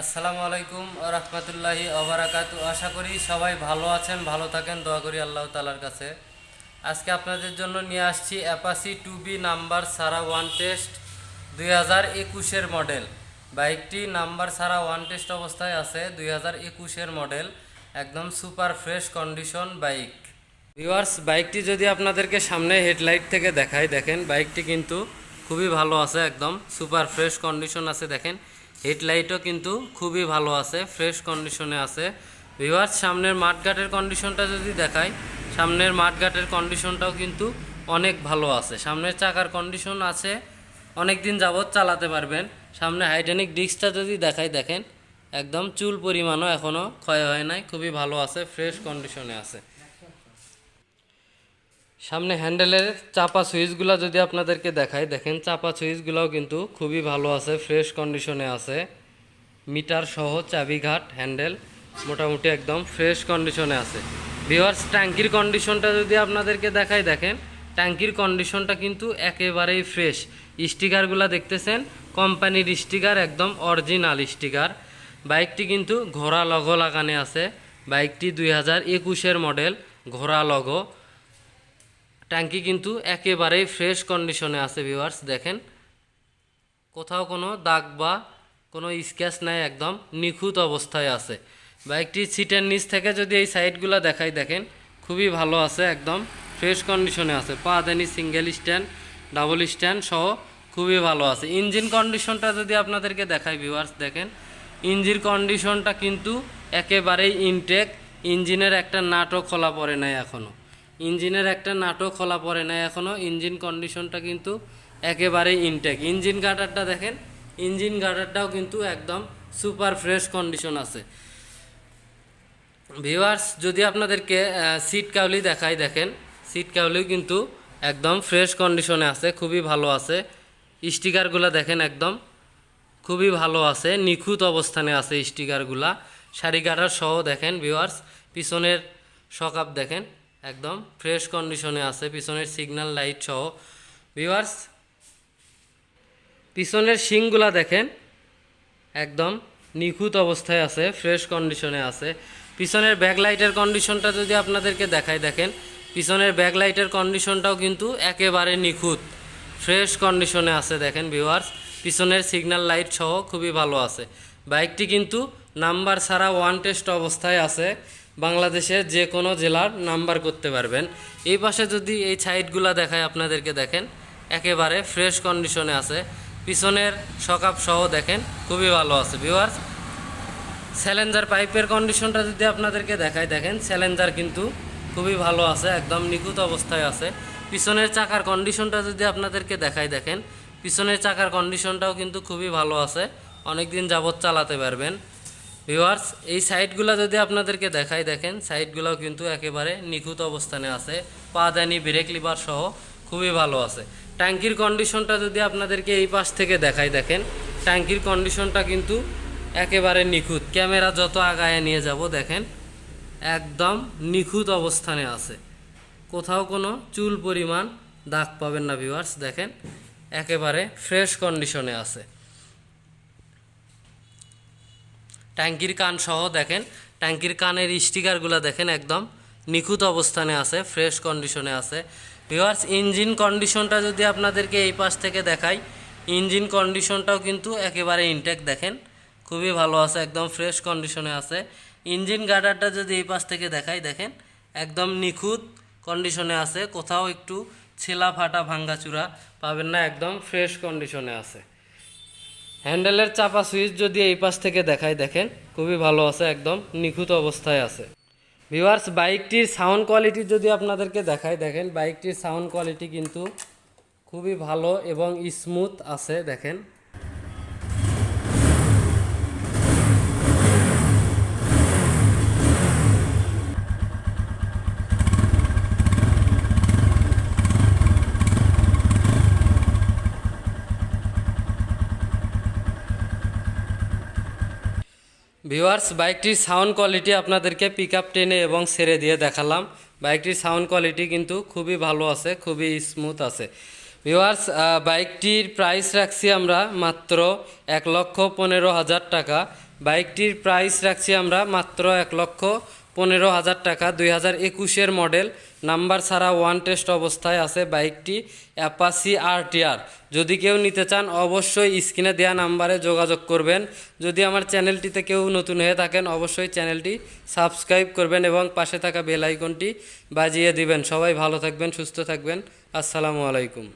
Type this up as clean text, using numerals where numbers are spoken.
আসসালামু আলাইকুম রহমতুল্লাহি ওবারাকাতু। আশা করি সবাই ভালো আছেন, ভালো থাকেন, দোয়া করি আল্লাহ তালার কাছে। আজকে আপনাদের জন্য নিয়ে আসছি অ্যাপাসি 2B নাম্বার সারা ওয়ান টেস্ট 2021-এর মডেল। বাইকটি নাম্বার সারা ওয়ান টেস্ট অবস্থায় আছে, 2021-এর মডেল, একদম super fresh condition bike. Viewers, বাইকটি যদি আপনাদেরকে সামনে হেডলাইট থেকে দেখায়, দেখেন বাইকটি কিন্তু খুবই ভালো আছে, একদম সুপার ফ্রেশ কন্ডিশন আছে। দেখেন হেডলাইটও কিন্তু খুবই ভালো আছে, ফ্রেশ কন্ডিশনে আছে। ভিউয়ার্স, সামনের মাঠঘাটের কন্ডিশনটা যদি দেখায়, সামনের মাঠঘাটের কন্ডিশনটাও কিন্তু অনেক ভালো আছে। সামনের চাকার কন্ডিশন আছে, অনেক দিন যাবৎ চালাতে পারবেন। সামনে হাইড্রোলিক ডিস্কটা যদি দেখায়, দেখেন একদম চুল পরিমাণও এখনও ক্ষয় হয় নাই, খুবই ভালো আছে, ফ্রেশ কন্ডিশনে আছে। সামনে হ্যান্ডেলের চাপা সুইচগুলো যদি আপনাদেরকে দেখায়, দেখেন চাপা সুইচগুলোও কিন্তু খুবই ভালো আছে, ফ্রেশ কন্ডিশনে আছে। মিটার সহ চাবিঘাট হ্যান্ডেল মোটামুটি একদম ফ্রেশ কন্ডিশনে আছে। ভিউয়ার্স, ট্যাঙ্কির কন্ডিশনটা যদি আপনাদেরকে দেখায়, দেখেন ট্যাঙ্কির কন্ডিশনটা কিন্তু একেবারেই ফ্রেশ। স্টিকারগুলো দেখতেছেন কোম্পানির স্টিকার, একদম অরিজিনাল স্টিকার। বাইকটি কিন্তু ঘোড়া লগো লাগানো আছে। বাইকটি 2021-এর মডেল, ঘোড়া লগো। ট্যাঙ্কি কিন্তু একেবারেই ফ্রেশ কন্ডিশনে আছে। ভিউয়ার্স, দেখেন কোথাও কোনো দাগ বা কোনো স্ক্র্যাচ নাই, একদম নিখুঁত অবস্থায় আছে। বাইকটির সিটের নিচ থেকে যদি এই সাইডগুলো দেখাই, দেখেন খুবই ভালো আছে, একদম ফ্রেশ কন্ডিশনে আছে। পাদানি সিঙ্গেল স্ট্যান্ড, ডাবল স্ট্যান্ড সহ খুবই ভালো আছে। ইঞ্জিন কন্ডিশনটা যদি আপনাদেরকে দেখাই, ভিউয়ার্স দেখেন ইঞ্জিন কন্ডিশনটা কিন্তু একেবারেই ইনটেক। ইঞ্জিনের একটা নাটও খোলা পড়ে নাই এখনও, ইঞ্জিনের একটা নাটও খোলা পড়ে নাই এখনও। ইঞ্জিন কন্ডিশনটা কিন্তু একেবারেই ইনটেক। ইঞ্জিন গার্ডারটা দেখেন, ইঞ্জিন গার্ডারটাও কিন্তু একদম সুপার ফ্রেশ কন্ডিশন আছে। ভিউয়ার্স, যদি আপনাদেরকে সিট কাউলি দেখাই, দেখেন সিট কাউলিও কিন্তু একদম ফ্রেশ কন্ডিশনে আছে, খুবই ভালো আছে। স্টিকারগুলো দেখেন একদম খুবই ভালো আছে, নিখুঁত অবস্থানে আছে স্টিকারগুলা। সারি গার্ডার সহ দেখেন ভিউয়ার্স, পিছনের শকআপ দেখেন একদম ফ্রেশ কন্ডিশনে আছে, পিছনের সিগন্যাল লাইট সহ। ভিউয়ার্স, পিছনের শিংগুলা দেখেন একদম নিখুঁত অবস্থায় আছে, ফ্রেশ কন্ডিশনে আছে। পিছনের ব্যাকলাইটের কন্ডিশনটা যদি আপনাদেরকে দেখায়, দেখেন পিছনের ব্যাকলাইটের কন্ডিশনটাও কিন্তু একেবারে নিখুঁত, ফ্রেশ কন্ডিশনে আছে। দেখেন ভিউয়ার্স, পিছনের সিগন্যাল লাইট সহ খুবই ভালো আছে। বাইকটি কিন্তু নাম্বার ছাড়া ওয়ান টেস্ট অবস্থায় আছে, বাংলাদেশের যে কোনো জেলার নাম্বার করতে পারবেন। এই পাশে যদি এই সাইডগুলো দেখায় আপনাদেরকে, দেখেন একেবারে ফ্রেশ কন্ডিশনে আছে। পিছনের শকআপ সহ দেখেন খুবই ভালো আছে। ভিউয়ার্স, স্যালেঞ্জার পাইপের কন্ডিশনটা যদি আপনাদেরকে দেখায়, দেখেন স্যালেঞ্জার কিন্তু খুবই ভালো আছে, একদম নিখুঁত অবস্থায় আছে। পিছনের চাকার কন্ডিশনটা যদি আপনাদেরকে দেখায়, দেখেন পিছনের চাকার কন্ডিশনটাও কিন্তু খুবই ভালো আছে, অনেক দিন যাবৎ চালাতে পারবেন। ভিউয়ার্স, এই সাইডগুলো যদি আপনাদেরকে দেখায়, দেখেন সাইডগুলোও কিন্তু একেবারে নিখুঁত অবস্থানে আছে, পাদানি ব্রেক লিভার সহ খুবই ভালো আছে। ট্যাঙ্কির কন্ডিশনটা যদি আপনাদেরকে এই পাশ থেকে দেখায়, দেখেন ট্যাঙ্কির কন্ডিশনটা কিন্তু একেবারে নিখুঁত। ক্যামেরা যত আগায় নিয়ে যাব, দেখেন একদম নিখুঁত অবস্থানে আছে, কোথাও কোনো চুল পরিমাণ দাগ পাবেন না। ভিউয়ার্স, দেখেন একেবারে ফ্রেশ কন্ডিশনে আছে। ট্যাঙ্কির কান সহ দেখেন, ট্যাঙ্কির কানের স্টিকারগুলো দেখেন একদম নিখুঁত অবস্থানে আছে, ফ্রেশ কন্ডিশনে আছে। ভিউয়ার্স, ইঞ্জিন কন্ডিশনটা যদি আপনাদেরকে এই পাশ থেকে দেখাই, ইঞ্জিন কন্ডিশনটাও কিন্তু একেবারে ইনটেক, দেখেন খুবই ভালো আছে, একদম ফ্রেশ কন্ডিশনে আছে। ইঞ্জিন গার্ডারটা যদি এই পাশ থেকে দেখাই, দেখেন একদম নিখুঁত কন্ডিশনে আছে, কোথাও একটু ছেলা ফাটা ভাঙ্গাচুরা পাবেন না, একদম ফ্রেশ কন্ডিশনে আছে। হ্যান্ডেলের চাপা সুইচ যদি এই পাশ থেকে দেখাই, দেখেন খুবই ভালো আছে, একদম নিখুঁত অবস্থায় আছে। ভিউয়ার্স, বাইকটির সাউন্ড কোয়ালিটি যদি আপনাদেরকে দেখাই, দেখেন বাইকটির সাউন্ড কোয়ালিটি কিন্তু খুবই ভালো এবং স্মুথ আছে। দেখেন ভিউয়ার্স, বাইকটির সাউন্ড কোয়ালিটি আপনাদেরকে পিক আপ টেনে এবং ছেড়ে দিয়ে দেখালাম। বাইকটির সাউন্ড কোয়ালিটি কিন্তু খুবই ভালো আছে, খুবই স্মুথ আছে। ভিউয়ার্স, বাইকটির প্রাইস রাখছি আমরা মাত্র 1,15,000 টাকা। বাইকটির প্রাইস রাখছি আমরা মাত্র 1,15,000 টাকা। 2021-এর মডেল, নাম্বার ছাড়া ওয়ান টেস্ট অবস্থায় আছে বাইকটি, অ্যাপাসি RTR। যদি কেউ নিতে চান অবশ্যই স্ক্রিনে দেওয়া নাম্বারে যোগাযোগ করবেন। যদি আমার চ্যানেলটিতে কেউ নতুন হয়ে থাকেন অবশ্যই চ্যানেলটি সাবস্ক্রাইব করবেন এবং পাশে থাকা বেল আইকনটি বাজিয়ে দিবেন। সবাই ভালো থাকবেন, সুস্থ থাকবেন। আসসালামু আলাইকুম।